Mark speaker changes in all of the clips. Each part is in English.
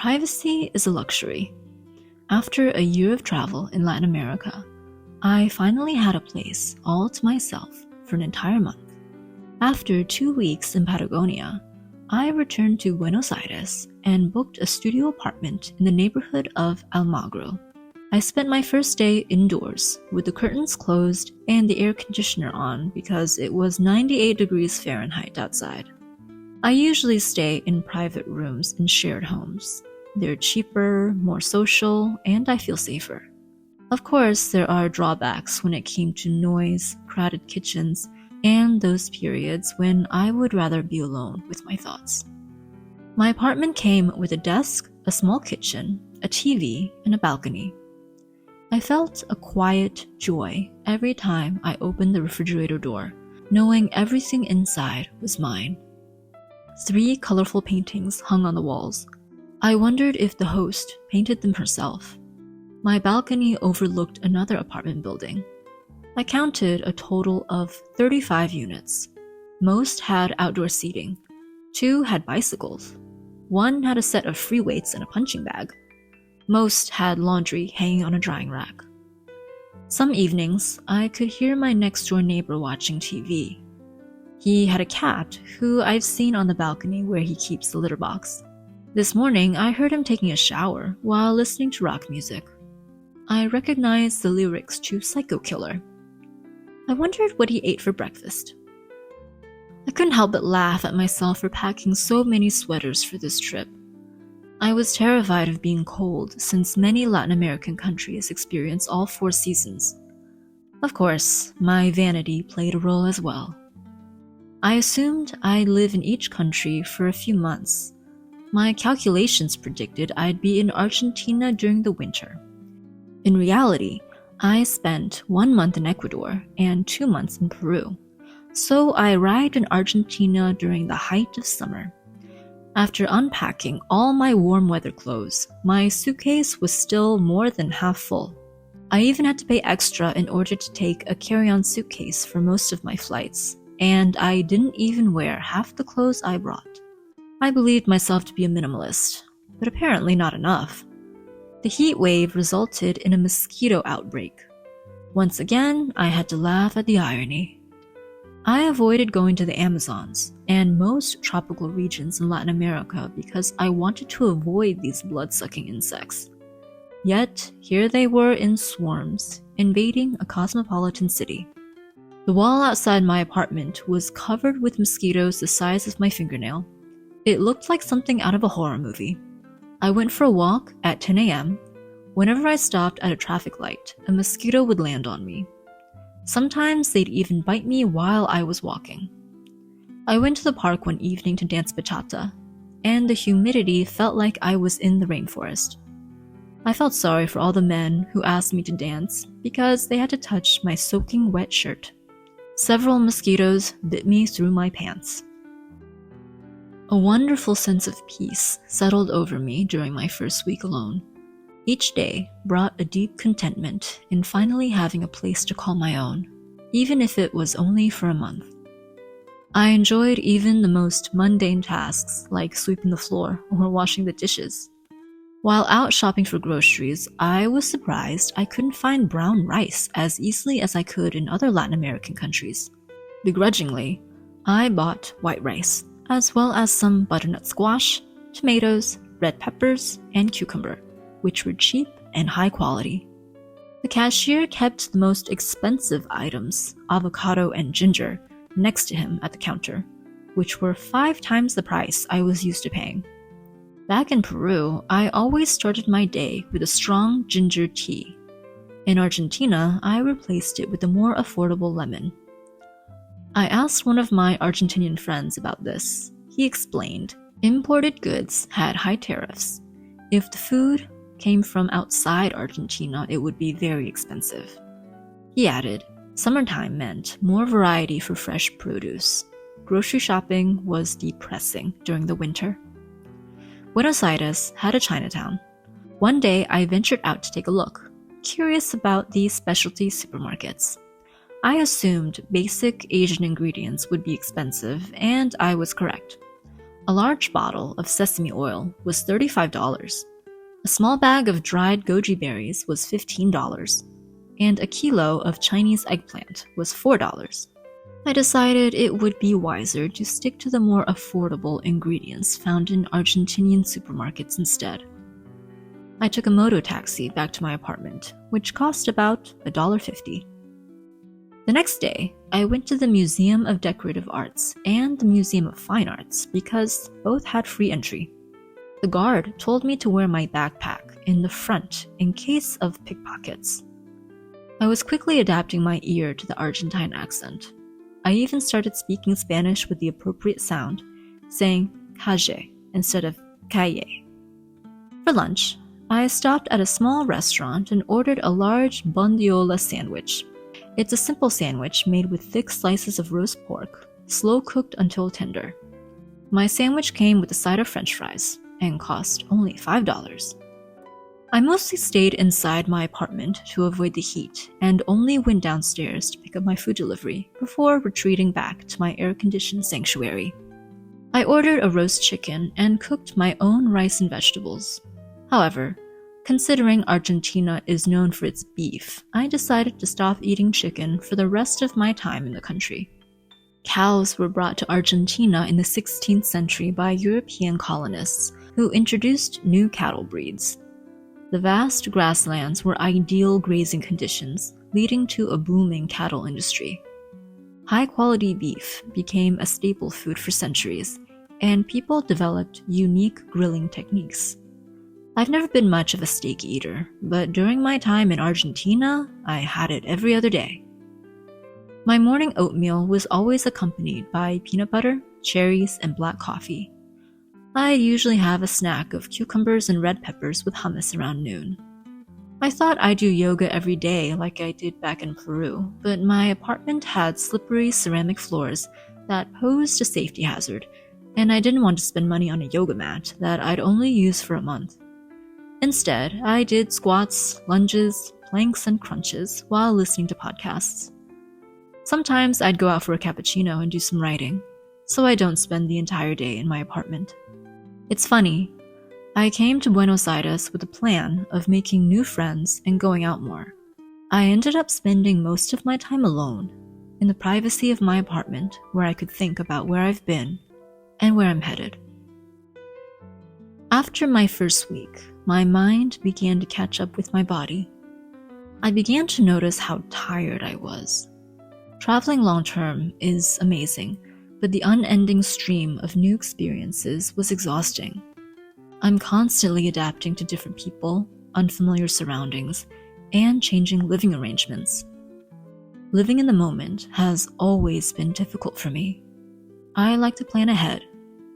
Speaker 1: Privacy is a luxury. After a year of travel in Latin America, I finally had a place all to myself for an entire month. After 2 weeks in Patagonia, I returned to Buenos Aires and booked a studio apartment in the neighborhood of Almagro. I spent my first day indoors with the curtains closed and the air conditioner on because it was 98 degrees Fahrenheit outside. I usually stay in private rooms in shared homes. They're cheaper, more social, and I feel safer. Of course, there are drawbacks when it came to noise, crowded kitchens, and those periods when I would rather be alone with my thoughts. My apartment came with a desk, a small kitchen, a TV, and a balcony. I felt a quiet joy every time I opened the refrigerator door, knowing everything inside was mine. 3 colorful paintings hung on the walls. I wondered if the host painted them herself. My balcony overlooked another apartment building. I counted a total of 35 units. Most had outdoor seating. 2 had bicycles. 1 had a set of free weights and a punching bag. Most had laundry hanging on a drying rack. Some evenings, I could hear my next-door neighbor watching TV. He had a cat who I've seen on the balcony where he keeps the litter box. This morning, I heard him taking a shower while listening to rock music. I recognized the lyrics to Psycho Killer. I wondered what he ate for breakfast. I couldn't help but laugh at myself for packing so many sweaters for this trip. I was terrified of being cold since many Latin American countries experience all 4 seasons. Of course, my vanity played a role as well. I assumed I'd live in each country for a few months. My calculations predicted I'd be in Argentina during the winter. In reality, I spent 1 month in Ecuador and 2 months in Peru, so I arrived in Argentina during the height of summer. After unpacking all my warm weather clothes, my suitcase was still more than half full. I even had to pay extra in order to take a carry-on suitcase for most of my flights, and I didn't even wear half the clothes I brought. I believed myself to be a minimalist, but apparently not enough. The heat wave resulted in a mosquito outbreak. Once again, I had to laugh at the irony. I avoided going to the Amazons and most tropical regions in Latin America because I wanted to avoid these blood-sucking insects. Yet, here they were in swarms, invading a cosmopolitan city. The wall outside my apartment was covered with mosquitoes the size of my fingernail. It looked like something out of a horror movie. I went for a walk at 10 a.m. Whenever I stopped at a traffic light, a mosquito would land on me. Sometimes they'd even bite me while I was walking. I went to the park one evening to dance bachata, and the humidity felt like I was in the rainforest. I felt sorry for all the men who asked me to dance because they had to touch my soaking wet shirt. Several mosquitoes bit me through my pants. A wonderful sense of peace settled over me during my first week alone. Each day brought a deep contentment in finally having a place to call my own, even if it was only for a month. I enjoyed even the most mundane tasks like sweeping the floor or washing the dishes. While out shopping for groceries, I was surprised I couldn't find brown rice as easily as I could in other Latin American countries. Begrudgingly, I bought white rice, as well as some butternut squash, tomatoes, red peppers, and cucumber, which were cheap and high quality. The cashier kept the most expensive items, avocado and ginger, next to him at the counter, which were 5 times the price I was used to paying. Back in Peru, I always started my day with a strong ginger tea. In Argentina, I replaced it with a more affordable lemon. I asked one of my Argentinian friends about this. He explained, imported goods had high tariffs. If the food came from outside Argentina, it would be very expensive. He added, summertime meant more variety for fresh produce. Grocery shopping was depressing during the winter. Buenos Aires had a Chinatown. One day I ventured out to take a look, curious about these specialty supermarkets. I assumed basic Asian ingredients would be expensive, and I was correct. A large bottle of sesame oil was $35. A small bag of dried goji berries was $15, and a kilo of Chinese eggplant was $4. I decided it would be wiser to stick to the more affordable ingredients found in Argentinian supermarkets instead. I took a moto taxi back to my apartment, which cost about $1.50. The next day, I went to the Museum of Decorative Arts and the Museum of Fine Arts because both had free entry. The guard told me to wear my backpack in the front in case of pickpockets. I was quickly adapting my ear to the Argentine accent. I even started speaking Spanish with the appropriate sound, saying calle instead of calle. For lunch, I stopped at a small restaurant and ordered a large bondiola sandwich. It's a simple sandwich made with thick slices of roast pork, slow cooked until tender. My sandwich came with a side of French fries and cost only $5. I mostly stayed inside my apartment to avoid the heat and only went downstairs to pick up my food delivery before retreating back to my air-conditioned sanctuary. I ordered a roast chicken and cooked my own rice and vegetables. However, considering Argentina is known for its beef, I decided to stop eating chicken for the rest of my time in the country. Cows were brought to Argentina in the 16th century by European colonists who introduced new cattle breeds. The vast grasslands were ideal grazing conditions, leading to a booming cattle industry. High-quality beef became a staple food for centuries, and people developed unique grilling techniques. I've never been much of a steak eater, but during my time in Argentina, I had it every other day. My morning oatmeal was always accompanied by peanut butter, cherries, and black coffee. I usually have a snack of cucumbers and red peppers with hummus around noon. I thought I'd do yoga every day like I did back in Peru, but my apartment had slippery ceramic floors that posed a safety hazard, and I didn't want to spend money on a yoga mat that I'd only use for a month. Instead, I did squats, lunges, planks, and crunches while listening to podcasts. Sometimes I'd go out for a cappuccino and do some writing, so I don't spend the entire day in my apartment. It's funny, I came to Buenos Aires with a plan of making new friends and going out more. I ended up spending most of my time alone, in the privacy of my apartment where I could think about where I've been and where I'm headed. After my first week, my mind began to catch up with my body. I began to notice how tired I was. Traveling long-term is amazing, but the unending stream of new experiences was exhausting. I'm constantly adapting to different people, unfamiliar surroundings, and changing living arrangements. Living in the moment has always been difficult for me. I like to plan ahead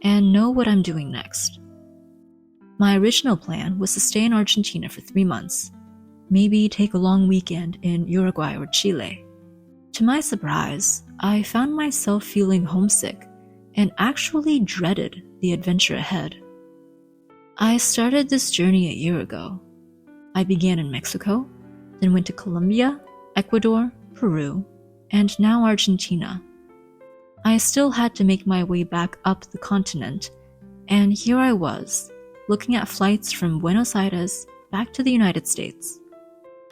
Speaker 1: and know what I'm doing next. My original plan was to stay in Argentina for 3 months, maybe take a long weekend in Uruguay or Chile. To my surprise, I found myself feeling homesick and actually dreaded the adventure ahead. I started this journey a year ago. I began in Mexico, then went to Colombia, Ecuador, Peru, and now Argentina. I still had to make my way back up the continent, and here I was, looking at flights from Buenos Aires back to the United States.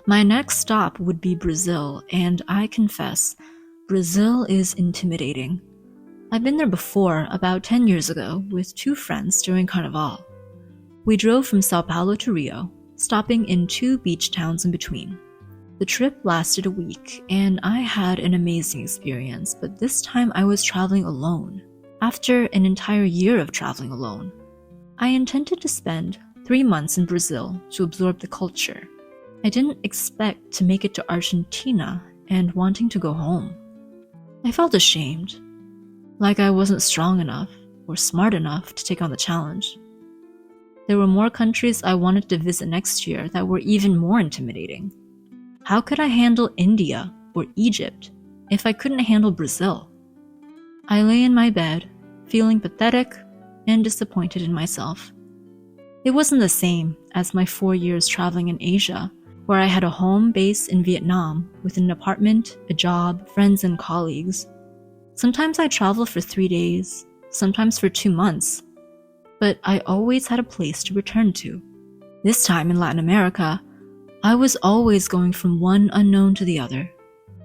Speaker 1: My next stop would be Brazil, and I confess, Brazil is intimidating. I've been there before, about 10 years ago, with 2 friends during Carnival. We drove from Sao Paulo to Rio, stopping in 2 beach towns in between. The trip lasted a week, and I had an amazing experience, but this time I was traveling alone. After an entire year of traveling alone, I intended to spend 3 months in Brazil to absorb the culture. I didn't expect to make it to Argentina and wanting to go home. I felt ashamed, like I wasn't strong enough or smart enough to take on the challenge. There were more countries I wanted to visit next year that were even more intimidating. How could I handle India or Egypt if I couldn't handle Brazil? I lay in my bed, feeling pathetic and disappointed in myself. It wasn't the same as my 4 years traveling in Asia, where I had a home base in Vietnam with an apartment, a job, friends, and colleagues. Sometimes I travel for 3 days, sometimes for 2 months. But I always had a place to return to. This time in Latin America, I was always going from one unknown to the other,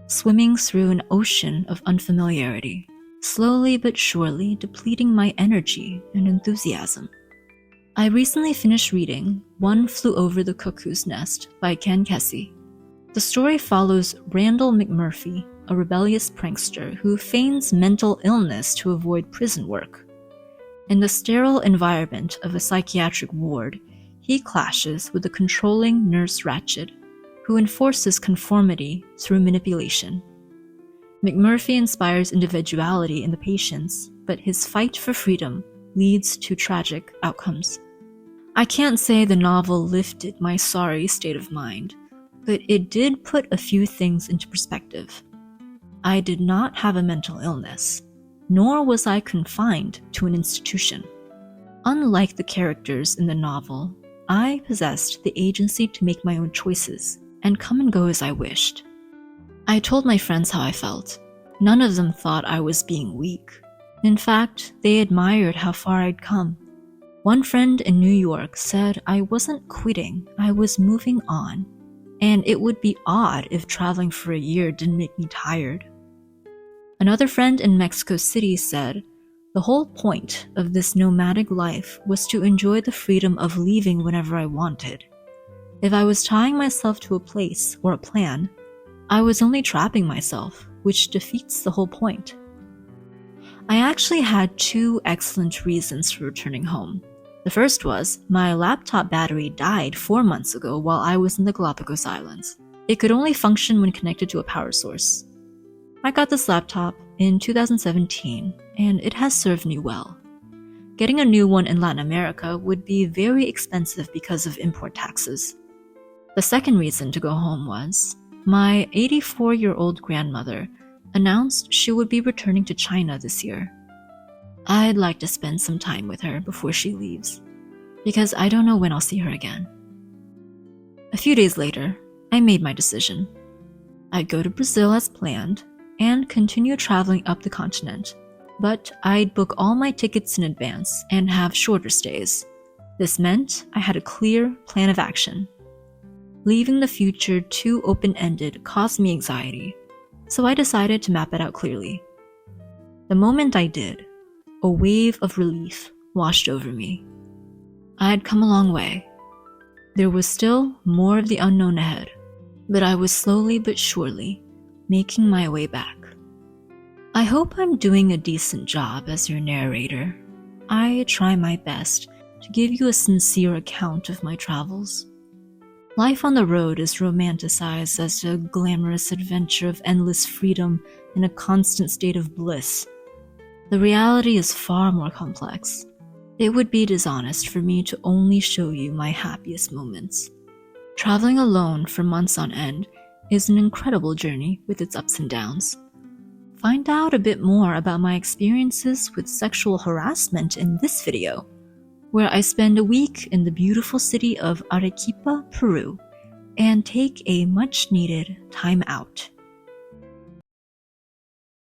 Speaker 1: swimming through an ocean of unfamiliarity, slowly but surely depleting my energy and enthusiasm. I recently finished reading One Flew Over the Cuckoo's Nest by Ken Kesey. The story follows Randall McMurphy, a rebellious prankster who feigns mental illness to avoid prison work. In the sterile environment of a psychiatric ward, he clashes with the controlling nurse Ratched, who enforces conformity through manipulation. McMurphy inspires individuality in the patients, but his fight for freedom leads to tragic outcomes. I can't say the novel lifted my sorry state of mind, but it did put a few things into perspective. I did not have a mental illness, nor was I confined to an institution. Unlike the characters in the novel, I possessed the agency to make my own choices and come and go as I wished. I told my friends how I felt. None of them thought I was being weak. In fact, they admired how far I'd come. One friend in New York said I wasn't quitting, I was moving on, and it would be odd if traveling for a year didn't make me tired. Another friend in Mexico City said, the whole point of this nomadic life was to enjoy the freedom of leaving whenever I wanted. If I was tying myself to a place or a plan, I was only trapping myself, which defeats the whole point. I actually had 2 excellent reasons for returning home. The first was, my laptop battery died 4 months ago while I was in the Galapagos Islands. It could only function when connected to a power source. I got this laptop in 2017, and it has served me well. Getting a new one in Latin America would be very expensive because of import taxes. The second reason to go home was, my 84-year-old grandmother announced she would be returning to China this year. I'd like to spend some time with her before she leaves, because I don't know when I'll see her again. A few days later, I made my decision. I'd go to Brazil as planned and continue traveling up the continent, but I'd book all my tickets in advance and have shorter stays. This meant I had a clear plan of action. Leaving the future too open-ended caused me anxiety, so I decided to map it out clearly. The moment I did, a wave of relief washed over me. I had come a long way. There was still more of the unknown ahead, but I was slowly but surely making my way back. I hope I'm doing a decent job as your narrator. I try my best to give you a sincere account of my travels. Life on the road is romanticized as a glamorous adventure of endless freedom in a constant state of bliss. The reality is far more complex. It would be dishonest for me to only show you my happiest moments. Traveling alone for months on end is an incredible journey with its ups and downs. Find out a bit more about my experiences with sexual harassment in this video, where I spend a week in the beautiful city of Arequipa, Peru, and take a much-needed time out.